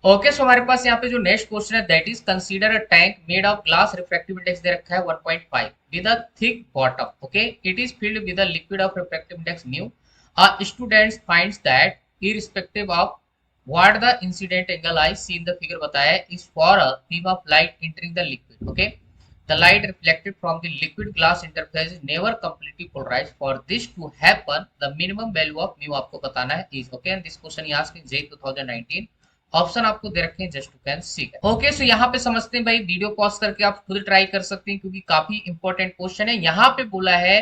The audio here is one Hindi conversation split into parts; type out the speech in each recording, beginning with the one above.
ओके, सो हमारे पास यहाँ पे जो नेक्स्ट क्वेश्चन है that is consider a tank made of glass, refractive index दे रखा है 1.5 with a thick bottom. Okay, it is filled with a liquid of refractive index mu. A student finds that irrespective of what the incident angle I see in the figure बताया है is for a beam of light entering the liquid. Okay, the light reflected from the liquid glass interface is never completely polarized. For this to happen, the minimum value of mu आपको बताना है is okay, and this question is asked in J 2019। Option आपको दे रखे हैं just to can see. Okay, so यहाँ पे समझते हैं भाई, वीडियो पॉज करके आप खुद ट्राई कर सकते हैं क्योंकि काफी इंपॉर्टेंट क्वेश्चन है। यहाँ पे बोला है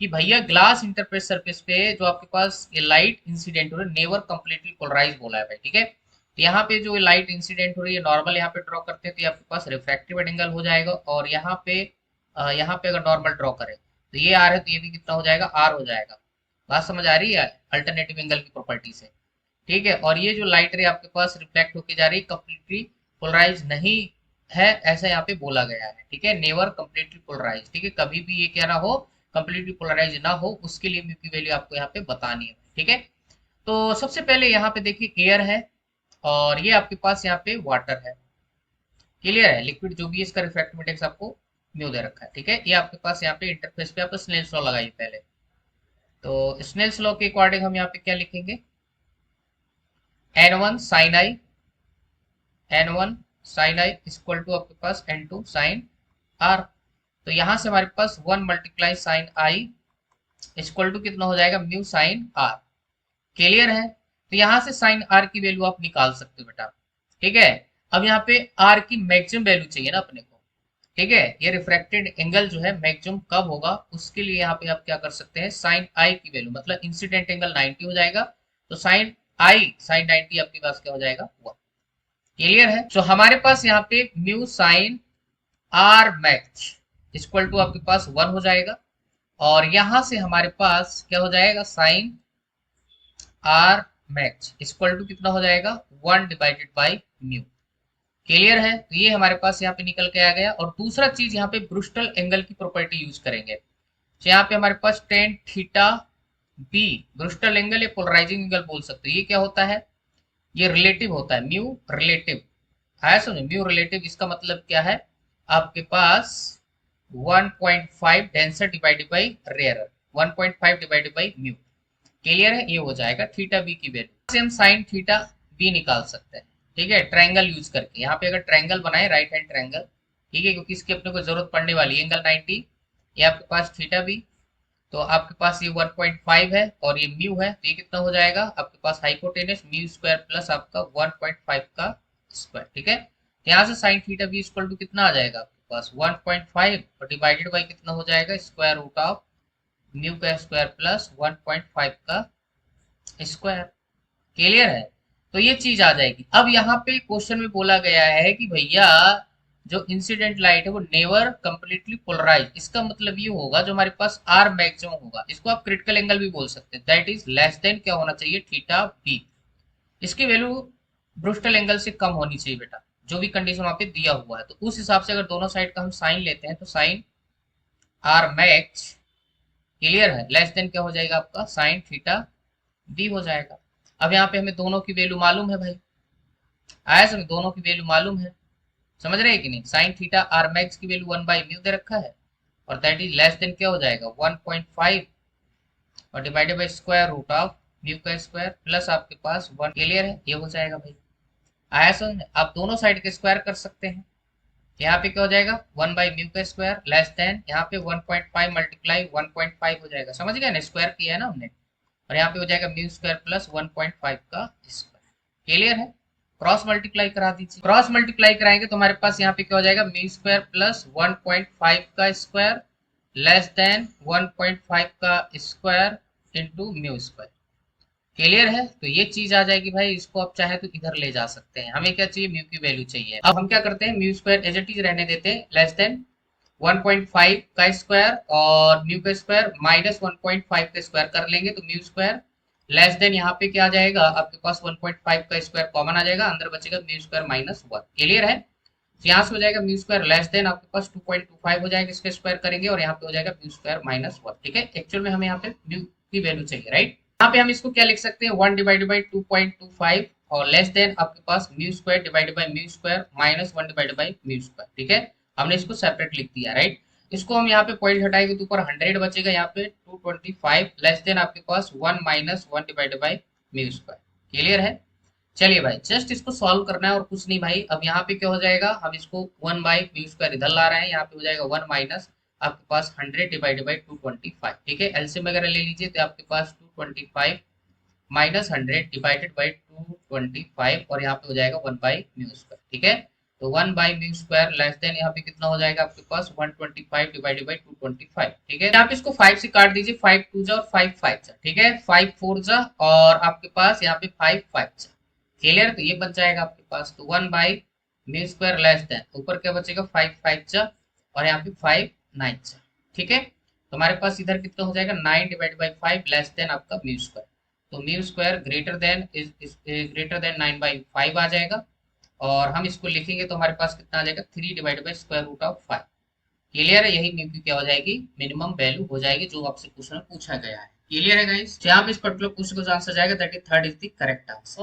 कि भैया ग्लास इंटरफेस सरफेस पे जो आपके पास ये लाइट इंसिडेंट हो रहा है नेवर कंप्लीटली पोलराइज बोला है भाई। ठीक है, तो यहाँ पे जो लाइट इंसिडेंट हो रही है नॉर्मल यहाँ पे ड्रॉ करते हैं तो ये आपके पास रिफ्रैक्टिव एंगल हो जाएगा, और यहाँ पे अगर नॉर्मल ड्रॉ करें तो ये आर है तो ये भी कितना हो जाएगा, आर हो जाएगा। बात समझ आ रही है अल्टरनेटिव एंगल की प्रॉपर्टी से? ठीक है, और ये जो लाइट रे आपके पास रिफ्लेक्ट होके जा रही है कंप्लीटली पोलराइज नहीं है, ऐसा यहाँ पे बोला गया है। ठीक है, नेवर कंप्लीटली पोलराइज। ठीक है, कभी भी ये क्या ना हो, कंप्लीटली पोलराइज ना हो, उसके लिए म्यू की वैल्यू आपको यहाँ पे बतानी है। ठीक है, तो सबसे पहले यहाँ पे देखिए एयर है और ये आपके पास यहाँ पे वाटर है। क्लियर है, लिक्विड जो भी है इसका रिफ्रैक्टिव इंडेक्स आपको म्यू दे रखा है। ठीक है, ये आपके पास यहाँ पे इंटरफेस पे आप स्नेल्स लॉ लगाइए पहले। तो स्नेल्स लॉ के अकॉर्डिंग हम यहाँ पे क्या लिखेंगे, n1 sin i, n1 sin i equal to आपके पास n2 sin r। तो यहां से हमारे पास 1 multiply sine I equal to कितना हो जाएगा, म्यू साइन आर। क्लियर है, तो यहां से साइन आर की वैल्यू आप निकाल सकते हो बेटा। ठीक है, अब यहाँ पे आर की मैक्सिमम वैल्यू चाहिए ना अपने को। ठीक है, ये रिफ्रैक्टेड एंगल जो है मैक्सिमम कब होगा उसके लिए यहाँ पे आप क्या कर सकते हैं, साइन आई की वैल्यू मतलब इंसिडेंट एंगल 90 हो जाएगा, तो साइन आई साइन 90 आपके पास क्या हो जाएगा, 1। क्लियर है, तो हमारे पास यहाँ पे mu sine R max equal to आपके पास 1 हो जाएगा, और यहां से हमारे पास क्या हो जाएगा, sine R max equal to कितना हो जाएगा, 1 डिवाइडेड बाई म्यू। क्लियर है, तो ये हमारे पास यहाँ पे निकल के आ गया। और दूसरा चीज यहाँ पे ब्रूस्टल एंगल की प्रॉपर्टी यूज करेंगे। तो यहाँ पे हमारे पास टेन थीटा बी ब्रूस्टल एंगल या पोलराइजिंग एंगल बोल सकते हो। ये क्या होता है, ये रिलेटिव होता है, म्यू रिलेटिव है। समझो म्यू रिलेटिव इसका मतलब क्या है, आपके पास 1.5 denser divided by rare, 1.5 divided by mu. Clear है, ये हो जाएगा थीटा बी की वैल्यू से हम साइन थीटा बी निकाल सकते हैं। ठीक है, ट्रायंगल यूज करके यहाँ पे अगर ट्रायंगल बनाए राइट हैंड ट्रायंगल, ठीक है, क्योंकि इसकी अपने को जरूरत पड़ने वाली है, एंगल 90, ये आपके पास थीटा बी, तो आपके पास ये 1.5 है और ये म्यू है, तो ये कितना हो जाएगा आपके पास हाइपोटेनस म्यू स्क्वायर प्लस आपका 1.5 का स्क्वायर। ठीक है, तो यहाँ से sine theta B equal to कितना आ जाएगा आपके पास 1.5 और डिवाइडेड बाई कितना हो जाएगा, स्क्वायर रूट ऑफ म्यू का स्क्वायर प्लस 1.5 का स्क्वायर। क्लियर है, तो ये चीज आ जाएगी। अब यहाँ पे क्वेश्चन में बोला गया है कि भैया जो इंसिडेंट लाइट है वो नेवर कंप्लीटली पोलराइज, इसका मतलब ये होगा जो हमारे पास आर मैक्सिमम होगा, इसको आप क्रिटिकल एंगल भी बोल सकते हैं, दैट इज लेस देन क्या होना चाहिए, थीटा बी। इसकी वैल्यू ब्रूस्टल एंगल से कम होनी चाहिए बेटा, जो भी कंडीशन वहां पे दिया हुआ है। तो उस हिसाब से अगर दोनों साइड का हम साइन लेते हैं तो साइन आर मैक्स, क्लियर है, लेस देन क्या हो जाएगा आपका साइन थीटा बी हो जाएगा। अब यहाँ पे हमें दोनों की वैल्यू मालूम है भाई, आया समझ, दोनों की वैल्यू मालूम है, समझ रहे हैं कि नहीं। साइन थीटा आर मैक्स की वैल्यू 1 बाई म्यू दे रखा है, और दैट इज लेस देन क्या हो जाएगा 1.5 और divided by square root of mu का स्क्वायर प्लस आपके पास 1। क्लियर है, ये हो जाएगा भाई, आया समझ। आप दोनों साइड के स्क्वायर कर सकते हैं, यहाँ पे क्या हो जाएगा 1 बाई म्यू का स्क्वायर लेस देन यहाँ पे 1.5 मल्टीप्लाई 1.5 हो जाएगा, समझ गया ना, स्क्वायर किया है ना हमने, और यहाँ पे हो जाएगा म्यू स्क्वायर प्लस 1.5 का स्क्वायर। क्लियर है, क्रॉस मल्टीप्लाई करा दीजिए, क्रॉस मल्टीप्लाई कराएंगे तो हमारे पास यहाँ पे क्या हो जाएगा, म्यू स्क्वायर प्लस 1.5 का स्क्वायर लेस देन 1.5 का square into mu square. Clear है, तो ये चीज आ जाएगी भाई, इसको आप चाहे तो इधर ले जा सकते हैं। हमें क्या चाहिए, म्यू की वैल्यू चाहिए। अब हम क्या करते हैं, mu square as it is रहने देते हैं, लेस देन 1.5 का स्क्वायर और म्यू का स्क्वायर माइनस 1.5 का स्क्वायर कर लेंगे, तो म्यू स्क्वायर लेस देन यहाँ पे क्या आ जाएगा आपके पास 1.5 का स्क्वायर कॉमन आ जाएगा, अंदर बचेगा म्यू स्क्वायर माइनस 1। क्लियर है, तो यहाँ से हो जाएगा म्यू स्क्वायर लेस देन आपके पास 2.25 हो जाएगा, इसका स्क्वायर करेंगे और यहाँ पे हो जाएगा म्यू स्क्वायर माइनस 1। ठीक है, एक्चुअल में हमें यहाँ पे म्यू की वैल्यू चाहिए, राइट। यहाँ पे हम इसको क्या लिख सकते हैं, 1 डिवाइडेड बाई 2.25 और लेस देन आपके पास mu square divided by mu square minus 1 divided by mu square. ठीक है, हमने इसको सेपरेट लिख दिया, राइट। इसको हम यहाँ पे पॉइंट हटाएंगे तो ऊपर 100 बचेगा, यहाँ पे 225 लेस देन आपके पास 1 minus 1 divided by mu square. Clear है? चलिए भाई, जस्ट इसको सॉल्व करना है और कुछ नहीं भाई। अब यहाँ पे क्या हो जाएगा, हम इसको 1 बाई म्यू स्क्वायर इधर ला रहे हैं, यहाँ पे हो जाएगा 1 माइनस आपके पास 100 डिवाइडेड बाई 225। ठीक है, एलसीएम वगैरह ले लीजिए तो आपके पास 225 माइनस 100 डिवाइडेड बाई 225 और यहाँ पे हो जाएगा 1 बाई म्यू स्क्वायर। ठीक है, तो 1 by mu square less than यहाँ पे कितना हो जाएगा आपके पास 125 डिवाइडेड बाई 225। ठीक है, आप इसको 5 से काट दीजिए, 5 2 जा और 5 5 जा। ठीक है, 5 4 जा और आपके पास यहाँ पे 5 5 जा। क्लियर, तो ये बच जाएगा आपके पास, तो 1 by mu square less than ऊपर क्या बचेगा 5 5 जा और यहाँ पे 5 9 जा। ठीक है, तो हमारे पास इधर कितना हो जाएगा 9 डिवाइड बाई 5 लेस देन आपका म्यू स्क्वायर। तो mu square greater than greater than 9 by 5 आ जाएगा और हम इसको लिखेंगे तो हमारे पास कितना आ जाएगा 3 divide by square root of 5। Clear है, यही म्यू की क्या हो जाएगी मिनिमम वैल्यू हो जाएगी जो आपसे क्वेश्चन में पूछा गया है। क्लियर है गाइस? जहाँ पे इस पर्टिकुलर क्वेश्चन का आंसर जाएगा that is third is the correct answer.